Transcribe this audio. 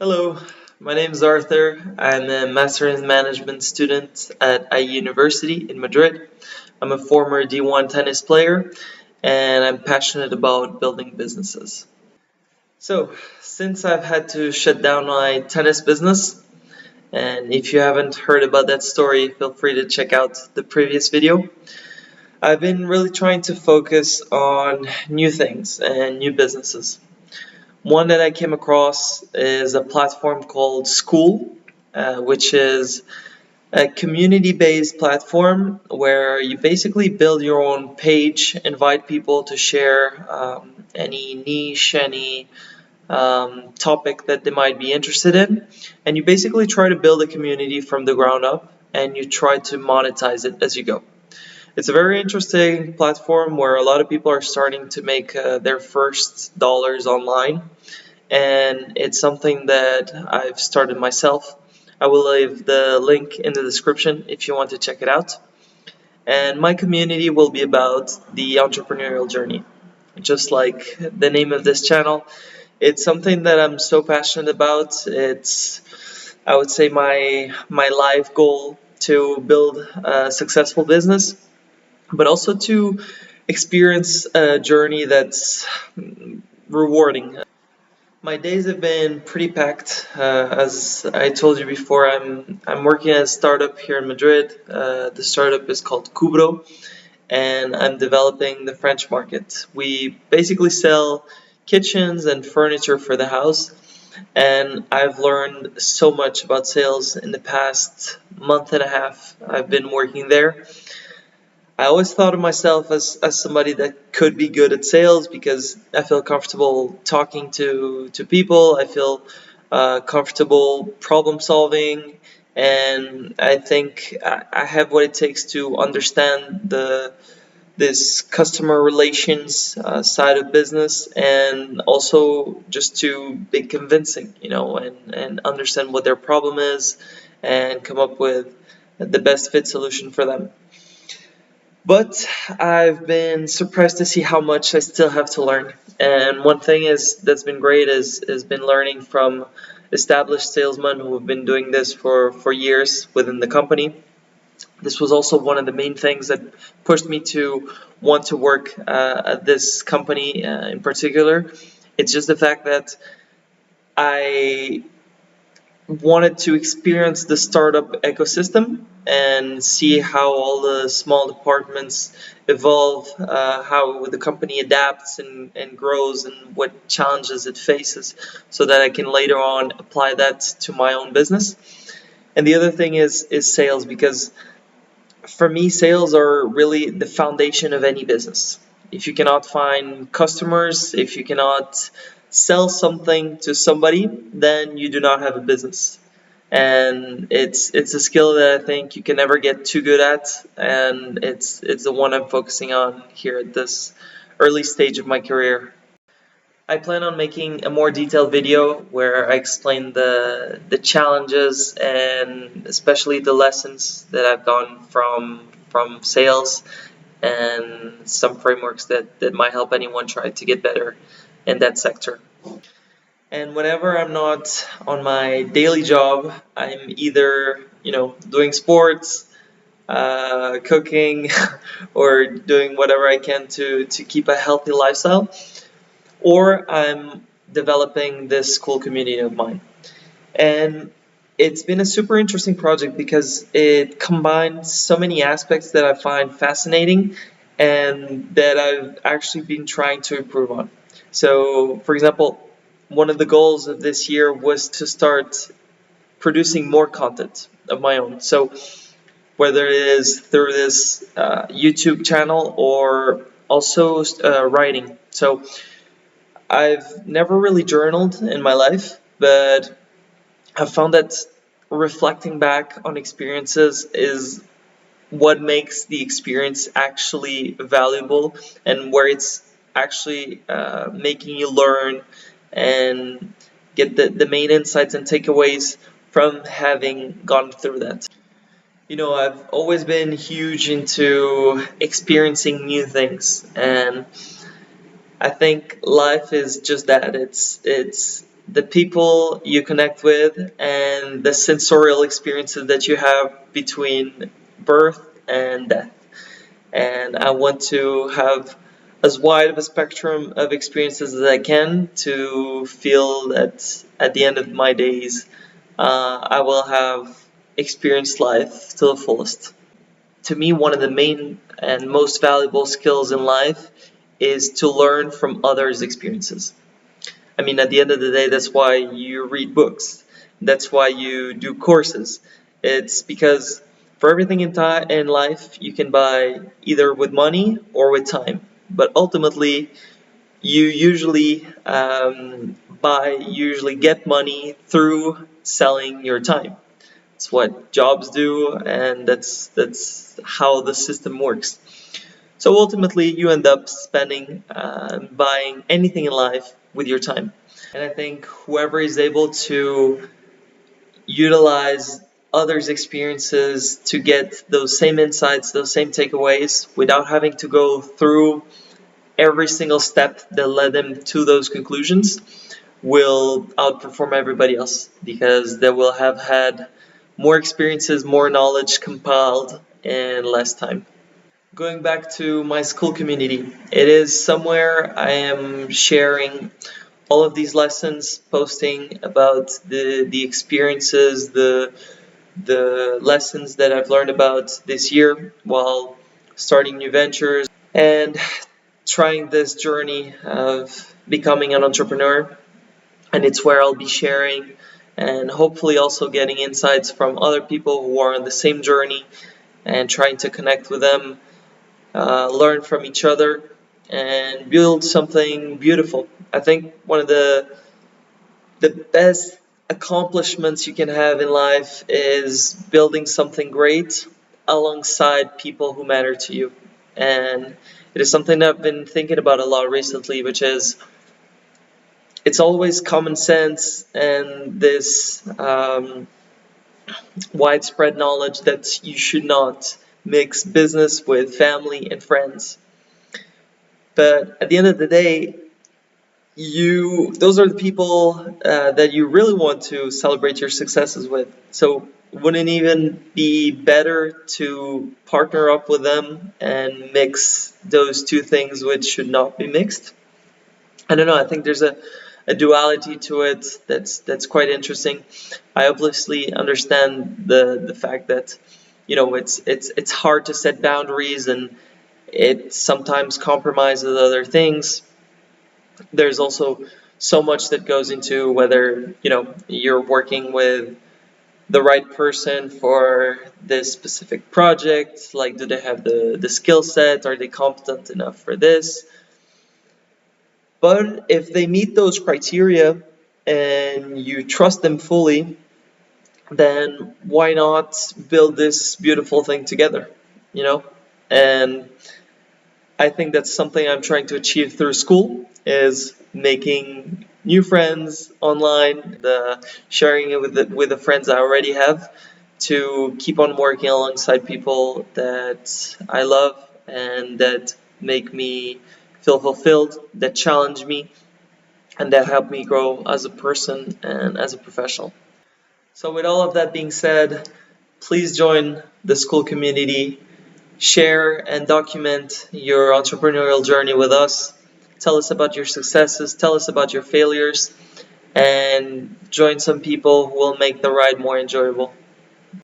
Hello, my name is Arthur. I'm a Master in Management student at IE University in Madrid. I'm a former D1 tennis player and I'm passionate about building businesses. So, since I've had to shut down my tennis business, and if you haven't heard about that story, feel free to check out the previous video. I've been really trying to focus on new things and new businesses. One that I came across is a platform called Skool, which is a community-based platform where you basically build your own page, invite people to share any niche, any topic that they might be interested in, and you basically try to build a community from the ground up, and you try to monetize it as you go. It's a very interesting platform where a lot of people are starting to make their first dollars online, and it's something that I've started myself. I will leave the link in the description if you want to check it out. And my community will be about the entrepreneurial journey. Just like the name of this channel, it's something that I'm so passionate about. It's, I would say, my life goal to build a successful business, but also to experience a journey that's rewarding. My days have been pretty packed. As I told you before, I'm working at a startup here in Madrid. The startup is called Cubro, and I'm developing the French market. We basically sell kitchens and furniture for the house, and I've learned so much about sales in the past month and a half I've been working there. I always thought of myself as somebody that could be good at sales because I feel comfortable talking to people. I feel comfortable problem solving, and I think I have what it takes to understand this customer relations side of business, and also just to be convincing, and understand what their problem is and come up with the best fit solution for them. But I've been surprised to see how much I still have to learn. And one thing that's been great is been learning from established salesmen who have been doing this for years within the company. This was also one of the main things that pushed me to want to work at this company in particular. It's just the fact that I wanted to experience the startup ecosystem and see how all the small departments evolve, how the company adapts and grows, and what challenges it faces, so that I can later on apply that to my own business. And the other thing is sales, because for me, sales are really the foundation of any business. If you cannot find customers, if you cannot sell something to somebody, then you do not have a business. And it's a skill that I think you can never get too good at, and it's the one I'm focusing on here at this early stage of my career. I plan on making a more detailed video where I explain the challenges and especially the lessons that I've gone from sales, and some frameworks that might help anyone try to get better in that sector. And whenever I'm not on my daily job, I'm either, doing sports, cooking, or doing whatever I can to keep a healthy lifestyle, or I'm developing this Skool community of mine. And it's been a super interesting project because it combines so many aspects that I find fascinating and that I've actually been trying to improve on. So, for example, one of the goals of this year was to start producing more content of my own. So, whether it is through this YouTube channel or also writing. So, I've never really journaled in my life, but I've found that reflecting back on experiences is what makes the experience actually valuable, and where it's actually making you learn and get the main insights and takeaways from having gone through that. I've always been huge into experiencing new things, and I think life is just that. It's the people you connect with, and the sensorial experiences that you have between birth and death. And I want to have as wide of a spectrum of experiences as I can to feel that at the end of my days, I will have experienced life to the fullest. To me, one of the main and most valuable skills in life is to learn from others' experiences. I mean, at the end of the day, that's why you read books. That's why you do courses. It's because for everything in life, you can buy either with money or with time. But ultimately, you usually usually get money through selling your time. It's what jobs do, and that's how the system works. So ultimately, you end up spending, buying anything in life with your time. And I think whoever is able to utilize others' experiences to get those same insights, those same takeaways, without having to go through every single step that led them to those conclusions, will outperform everybody else because they will have had more experiences, more knowledge compiled in less time. Going back to my Skool community, it is somewhere I am sharing all of these lessons, posting about the experiences, the lessons that I've learned about this year while starting new ventures and trying this journey of becoming an entrepreneur. And it's where I'll be sharing and hopefully also getting insights from other people who are on the same journey and trying to connect with them, learn from each other, and build something beautiful. I think one of the best accomplishments you can have in life is building something great alongside people who matter to you. And it is something that I've been thinking about a lot recently, which is it's always common sense and this widespread knowledge that you should not mix business with family and friends. But at the end of the day, those are the people that you really want to celebrate your successes with. So wouldn't it even be better to partner up with them and mix those two things which should not be mixed? I don't know. I think there's a duality to it that's quite interesting. I obviously understand the fact that it's hard to set boundaries and it sometimes compromises other things. There's also so much that goes into whether you're working with the right person for this specific project. Like, do they have the skill set? Are they competent enough for this? But if they meet those criteria and you trust them fully, then why not build this beautiful thing together? You know? And I think that's something I'm trying to achieve through Skool, is making new friends online, sharing it with the friends I already have, to keep on working alongside people that I love and that make me feel fulfilled, that challenge me, and that help me grow as a person and as a professional. So with all of that being said, please join the Skool community. Share and document your entrepreneurial journey with us. Tell us about your successes, tell us about your failures, and join some people who will make the ride more enjoyable.